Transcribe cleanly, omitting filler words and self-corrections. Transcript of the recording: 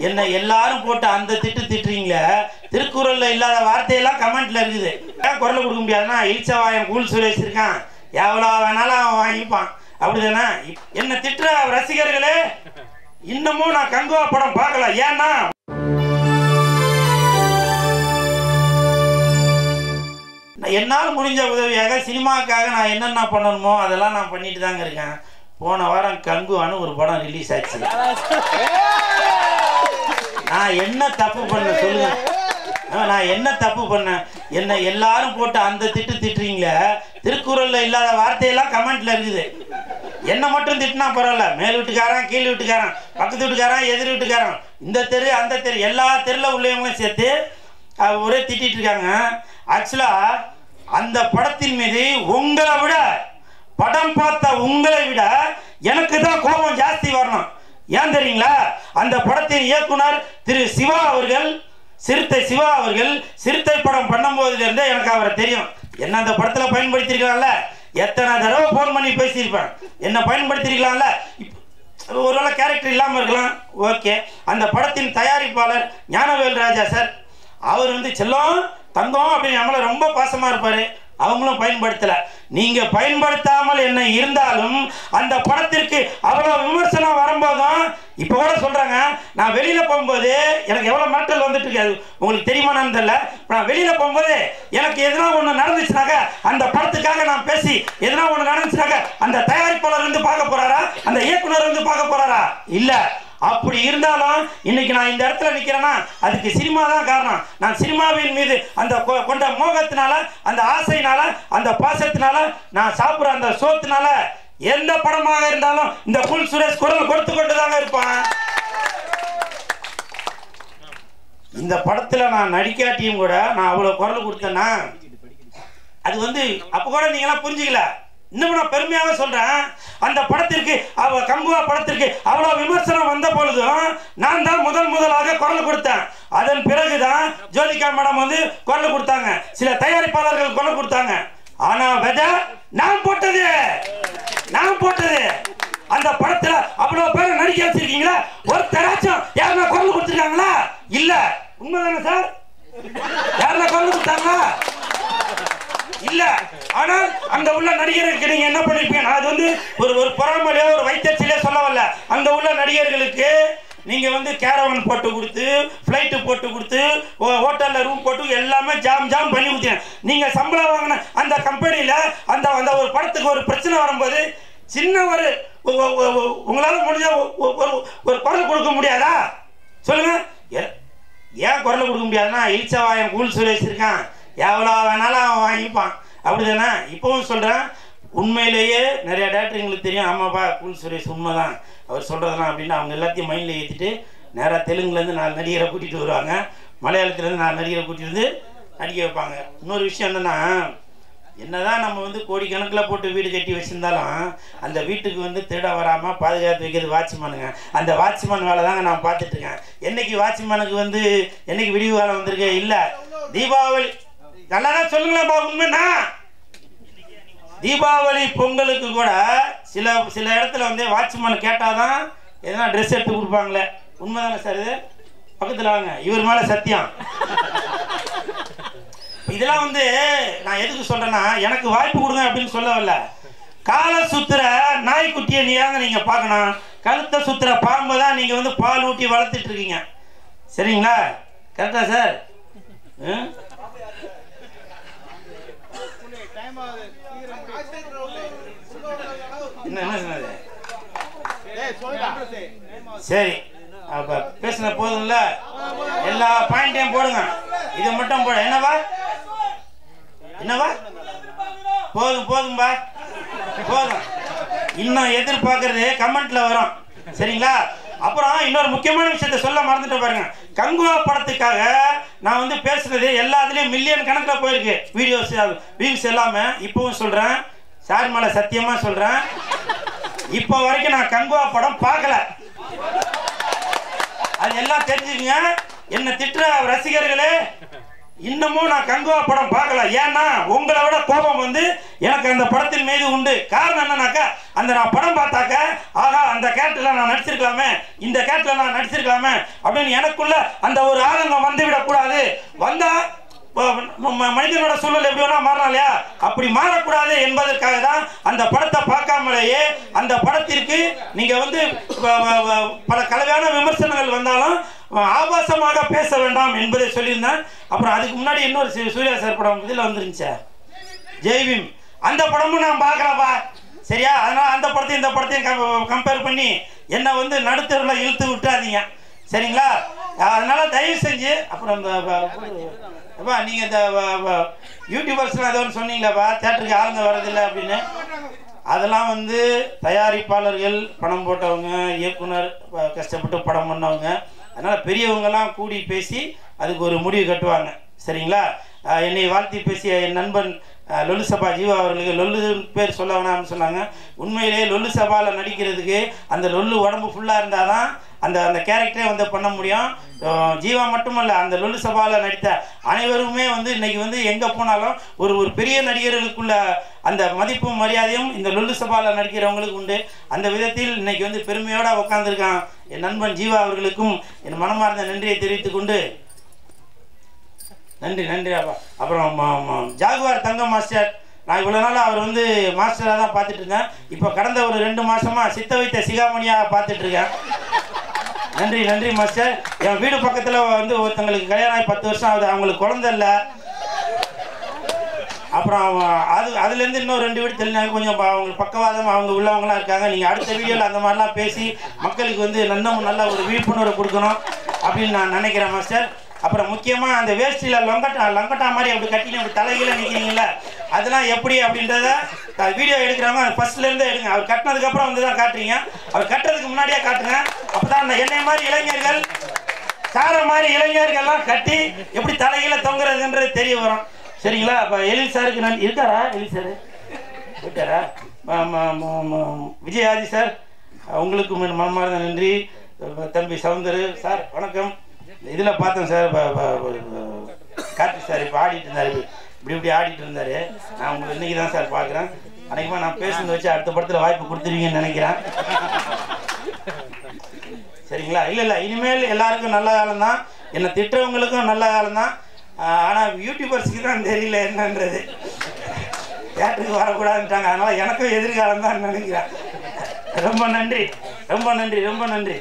என்ன எல்லாரும் போட்டு அந்த திட்டுறீங்களே, திருக்குறள்ல இல்லாத வார்த்தையெல்லாம் கமெண்ட்ல இருக்குது. குரல் கொடுக்க முடியாதுன்னா இல்சவாயம் கூல் சுரேஷ் இருக்கான், எவ்வளோ வேணாலும் அவன் வாங்கிப்பான், அப்படிதானே? என்ன திட்டுற ரசிகர்களே, இன்னமும் நான் கங்குவா படம் பார்க்கல. ஏன்னா என்னால் முடிஞ்ச உதவியாக சினிமாவுக்காக நான் என்னென்ன பண்ணணுமோ அதெல்லாம் நான் பண்ணிட்டு தாங்க இருக்கேன். போன வாரம் கங்குவான்னு ஒரு படம் ரிலீஸ் ஆச்சு. நான் என்ன தப்பு பண்ண சொல்லுங்க, நான் என்ன தப்பு பண்ணேன்? என்ன எல்லாரும் போட்டு அந்த திட்டுறீங்களே, திருக்குறள்ல இல்லாத வார்த்தையெல்லாம் கமெண்ட்ல இருக்குது. என்ன மட்டும் திட்டினா பரவாயில்ல, மேல் வீட்டுக்காரன் கீழ் வீட்டுக்காரன் பக்கத்து வீட்டுக்காரன் எதிர் வீட்டுக்காரன் இந்த தெரு அந்த தெரு எல்லா தெருல உள்ளவங்களும் சேர்த்து ஒரே திட்டிட்டு இருக்காங்க. ஆக்சுவலா அந்த படத்தின் மீது உங்களை விட, படம் பார்த்த உங்களை விட எனக்கு தான் கோபம் ஜாஸ்தி வரணும். ஏன் தெரியுங்களா? அந்த படத்தின் இயக்குனர் திரு சிவா அவர்கள், சிறுத்தை சிவா அவர்கள் சிறுத்தை படம் பண்ணும்போதுல இருந்தே எனக்கு அவரை தெரியும். என்ன அந்த படத்துல பயன்படுத்திருக்கலாம்ல, எத்தனை தடவை போன் பண்ணி பேசியிருப்பேன். என்ன பயன்படுத்திருக்கலாம்ல, ஒருவேளை கேரக்டர் இல்லாமல் இருக்கலாம், ஓகே. அந்த படத்தின் தயாரிப்பாளர் ஞானவேல் ராஜா சார், அவர் வந்து செல்லம் தங்கம் அப்படின்னு நம்மளை ரொம்ப பாசமா இருப்பாரு. அவங்களும் பயன்படுத்தல. நீங்க பயன்படுத்தாமல் என்ன இருந்தாலும் அந்த படத்திற்கு அவ்வளவு விமர்சனம் வரும்போதும் இப்ப கூட சொல்றாங்க, நான் வெளியில போகும்போது எனக்கு எவ்வளவு மிரட்டல் வந்துட்டு இருக்காது, உங்களுக்கு தெரியுமான்னு தெரியல. நான் வெளியில போகும்போது எனக்கு எதனா ஒண்ணு நடந்துச்சுனாக்க அந்த படத்துக்காக நான் பேசி எதனா ஒண்ணு நடந்துச்சுனாக்க அந்த தயாரிப்பாளர் வந்து பார்க்க போறாரா, அந்த இயக்குனர் வந்து பார்க்க போறாரா? இல்ல. அப்படி இருந்தாலும் இன்னைக்கு நான் இந்த இடத்துல நிக்கிறேன்னா அதுக்கு சினிமா தான் காரணம். நான் சினிமாவின் மீது அந்த கொண்ட மோகத்தினால, அந்த ஆசையினால, அந்த பாசத்தினால, நான் சாப்பிட்ற அந்த சோத்தினால எந்த படமாக இருந்தாலும் இந்த கூல் சுரேஷ் குரல் கொடுத்து கொண்டு தாங்க இருப்பான். இந்த படத்துல நான் நடிக்காட்டியும் கூட நான் அவ்வளவு குரல் கொடுத்தேன்னா அது வந்து அப்ப கூட நீங்களாம் புரிஞ்சுக்கல. இன்னும் நான் பெருமையாக சொல்றேன், அந்த படத்திற்கு கங்குவா படத்திற்கு அவ்வளவு விமர்சனம் வந்த பொழுதும் நான் தான் முதலாக குரல் கொடுத்தேன். அதன் பிறகுதான் ஜோதிகா மேடம் வந்து குரல் கொடுத்தாங்க, சில தயாரிப்பாளர்கள் குரல் கொடுத்தாங்க. ஆனா விதை நான் போட்டது. அந்த படத்துல அவ்வளவு பேர் நடிக்க வச்சிருக்கீங்களா, ஒருத்தராச்சும் யாருன்னா குரல் கொடுத்துருக்காங்களா? இல்ல. உண்மைதானே சார்? யாருன்னா குரல் கொடுத்தாங்களா? இல்ல. ஆனால் அந்த உள்ள நடிகர்களுக்கு நீங்க என்ன பண்ணிருப்பீங்க? அது வந்து ஒரு பொறாமலையோ ஒரு வைத்தியத்திலே சொல்ல வரல. அந்த உள்ள நடிகர்களுக்கு நீங்க வந்து கேரவன் போட்டு கொடுத்து, பிளைட் போட்டு கொடுத்து, ஹோட்டல்ல ரூம் போட்டு எல்லாமே ஜாம் பண்ணி கொடுத்தீங்க. நீங்க சம்பளம் வாங்கின அந்த கம்பெனியில அந்த அந்த ஒரு படத்துக்கு ஒரு பிரச்சனை வரும்போது சின்ன ஒரு உங்களால முடிஞ்ச ஒரு குரல் கொடுக்க முடியாதா? சொல்லுங்க. ஏன் குரல் கொடுக்க முடியாதுன்னா இல்சவாயம் கூல் சுரேஷ் இருக்கான், எவ்வளோ வேணாலும் அவன் வாங்கிப்பான், அப்படிதானே? இப்பவும் சொல்கிறேன், உண்மையிலேயே நிறைய டேரக்டருங்களுக்கு தெரியும், ஆமாப்பா கூல் சுரேஷ் உண்மைதான் அவர் சொல்கிறதுலாம் அப்படின்னு அவங்க எல்லாத்தையும் மைண்டில் ஏற்றிட்டு நேராக தெலுங்குலேருந்து 4 நடிகரை கூட்டிகிட்டு வருவாங்க, மலையாளத்துலேருந்து 4 நடிகரை கூட்டிகிட்டு வந்து நடிக்க வைப்பாங்க. இன்னொரு விஷயம் என்னென்னா, என்னதான் நம்ம வந்து கோடிக்கணக்கில் போட்டு வீடு கட்டி வச்சுருந்தாலும் அந்த வீட்டுக்கு வந்து திருட வராமல் பாதுகாத்து வைக்கிறது வாட்ச்மேனுங்க. அந்த வாட்ச்மேன் வேலை தாங்க நான் பார்த்துட்ருக்கேன். என்னைக்கு வாட்ச்மேனுக்கு வந்து என்னைக்கு விடிவு காலம் வந்திருக்கு? இல்லை, தீபாவளி நல்லா தான் சொல்லுங்களேன். உண்மைன்னா தீபாவளி பொங்கலுக்கு கூட சில இடத்துல வந்து வாட்ச்மேன் கேட்டாதான் எதனா ட்ரெஸ் எடுத்து கொடுப்பாங்களே. உண்மைதானே சார்? இது பக்கத்தில் வாங்க, இவர் மேலே சத்தியம். இதெல்லாம் வந்து நான் எதுக்கு சொல்றேன்னா, எனக்கு வாய்ப்பு கொடுங்க அப்படின்னு சொல்ல வரல. காலை சுத்துற நாய்க்குட்டியை நீங்க பார்க்கணும், கழுத்தை சுத்துற பாம்பை தான் நீங்க வந்து பால் ஊட்டி வளர்த்துட்டு இருக்கீங்க. சரிங்களா? கரெக்டா சார்? என்ன சொன்னது? சரி, அப்ப பேசின போதும்ல, எல்லா பாயிண்டையும் போடுங்க, இது மட்டும் போட. என்னவா போதும்பா, போதும். இன்னும் எதிர்பார்க்கறது கமெண்ட்ல வரும். சரிங்களா? அப்புறம் இன்னொரு முக்கியமான விஷயத்த சொல்ல மறந்துட்டு பாருங்க. கங்குவா படத்துக்காக நான் வந்து பேசுறது எல்லாத்துலயும் மில்லியன் கணக்கில் போயிருக்கு வீடியோஸ், வியூஸ் எல்லாமே. இப்பவும் சொல்றேன், சார் மேல சத்தியமா சொல்றேன், இப்போ வரைக்கும் நான் கங்குவா படம் பார்க்கல. அது எல்லாம் தெரிஞ்சுக்கங்க. என்ன திட்டுற ரசிகர்களே, இன்னமும் நான் கங்குவா படம் பார்க்கல. ஏன்னா உங்களை விட கோபம் வந்து எனக்கு அந்த படத்தின் மீது உண்டு. காரணம் என்னன்னாக்கா, அந்த நான் படம் பார்த்தாக்க ஆகா அந்த கேரக்டர்ல நான் நடிச்சிருக்கலாமே, இந்த கேரக்டர்ல நான் நடிச்சிருக்கலாமே அப்படின்னு எனக்குள்ள அந்த ஒரு ஆதங்கம் வந்து விடக்கூடாது. வந்தா மனிதனோட சூழல் எப்படி வேணா மாறலாம் இல்லையா, அப்படி மாறக்கூடாது என்பதற்காக தான் அந்த படத்தை பார்க்காமலேயே அந்த படத்திற்கு நீங்க வந்து பல கலவையான விமர்சனங்கள் வந்தாலும் ஆபாசமாக பேச வேண்டாம் என்பதை சொல்லியிருந்தேன். அப்புறம் அதுக்கு முன்னாடி இன்னொரு சூர்யா சார் படம் இதில் வந்துருந்துச்சா, ஜெய்பீம், அந்த படமும் நான் பார்க்கலப்பா. சரியா, அதனால அந்த படத்தையும் இந்த படத்தையும் கம்பேர் பண்ணி என்னை வந்து நடுத்தரில் இழுத்து விட்டாதீங்க. சரிங்களா? அதனால தயவு செஞ்சு அப்புறம் இந்த நீங்கள் இந்த யூடியூபர்ஸ்லாம் ஏதோ ஒன்று சொன்னீங்களாப்பா, தேட்டருக்கு ஆளுங்க வர்றதில்லை அப்படின்னு. அதெல்லாம் வந்து தயாரிப்பாளர்கள் பணம் போட்டவங்க, இயக்குனர் கஷ்டப்பட்டு படம் பண்ணவங்க, அதனால் பெரியவங்கெல்லாம் கூடி பேசி அதுக்கு ஒரு முடிவு கட்டுவாங்க. சரிங்களா? என்னை வாழ்த்தி பேசிய என் நண்பன் லொல்லு சபா ஜீவா அவர்களுக்கு லொல்லு பேர் சொல்ல வேணாம்னு சொன்னாங்க. உண்மையிலேயே லொல்லு சபாவில் நடிக்கிறதுக்கு அந்த லொல்லு உடம்பு ஃபுல்லாக இருந்தால் தான் அந்த அந்த கேரக்டரே வந்து பண்ண முடியும். ஜீவா மட்டுமல்ல, அந்த லொல்லு சபாவில் நடித்த அனைவருமே வந்து இன்றைக்கி வந்து எங்கே போனாலும் ஒரு பெரிய நடிகர்களுக்குள்ள அந்த மதிப்பும் மரியாதையும் இந்த லொல்லு சபாவில் நடிக்கிறவங்களுக்கு உண்டு. அந்த விதத்தில் இன்றைக்கி வந்து பெருமையோடு உட்காந்துருக்கான் என் நண்பன் ஜீவா அவர்களுக்கும் என் மனமார்ந்த நன்றியை தெரிவித்து கொண்டு நன்றி நன்றி. அப்புறம் ஜாகுவார் தங்கம் மாஸ்டர், நான் இவ்வளோ நாள் அவர் வந்து மாஸ்டராக தான் பார்த்துட்டு இருந்தேன். இப்போ கடந்த ஒரு 2 மாதமாக சித்த வைத்த சிகாமணியாக பார்த்துட்ருக்கேன். நன்றி நன்றி மாஸ்டர். என் வீடு பக்கத்தில் வந்து ஒருத்தங்களுக்கு கல்யாணம் ஆகி 10 வருஷம் ஆகுது, அவங்களுக்கு குழந்தை இல்லை. அப்புறம் அதுலேருந்து இன்னும் 2 வீடு தெரிஞ்சாங்க, கொஞ்சம் அவங்களுக்கு பக்கவாதம் அவங்க உள்ளவங்களாம் இருக்காங்க. நீங்கள் அடுத்த வீடியோவில் அந்த மாதிரிலாம் பேசி மக்களுக்கு வந்து இன்னும் நல்ல ஒரு விழிப்புணர்வு கொடுக்கணும் அப்படின்னு நான் நினைக்கிறேன் மாஸ்டர். அப்புறம் முக்கியமாக அந்த வேஷ்டியில் லங்கட்டா மாதிரி அப்படி கட்டினு அப்படி தலைகீழ நிற்கிறீங்களா, அதெல்லாம் எப்படி அப்படின்றத வீடியோ எடுக்கிறவங்க அது ஃபர்ஸ்ட்லேருந்தே எடுங்க. அவர் கட்டினதுக்கப்புறம் வந்து தான் காட்டுறீங்க, அவர் கட்டுறதுக்கு முன்னாடியே காட்டுங்க. அப்போ தான் அந்த என்னை மாதிரி இளைஞர்கள், சார மாதிரி இளைஞர்கள்லாம் கட்டி எப்படி தலைகீழ தொங்குறதுன்றது தெரிய வரும். சரிங்களா? அப்போ எழில் சாருக்கு நன்றி. இருக்காரா எழில் சார்? போயிட்டாரா? விஜயாதி சார் உங்களுக்கு மனமார்ந்த நன்றி. தம்பி சவுந்தர் சார் வணக்கம். இதில் பார்த்தேன் சார், கார்த்திக் சார் இப்போ ஆடிட்டு இருந்தார், இப்படி ஆடிட்டு இருந்தார். நான் உங்களுக்கு இன்றைக்கி தான் சார் பார்க்குறேன். அன்றைக்குமா நான் பேசுனதை வச்சு அடுத்த படத்தில் வாய்ப்பு கொடுத்துருவீங்கன்னு நினைக்கிறேன். சரிங்களா? இல்லை இனிமேல் எல்லாருக்கும் நல்ல காலம் தான், என்னை திட்டுறவங்களுக்கும் நல்ல காலம் தான். ஆனால் யூடியூபர்ஸுக்கு தான் தெரியல என்னன்றது, தேட்டருக்கு வரக்கூடாதுன்ட்டாங்க. அதனால் எனக்கும் எதிர்காலம் தான் நினைக்கிறேன். ரொம்ப நன்றி ரொம்ப நன்றி ரொம்ப நன்றி.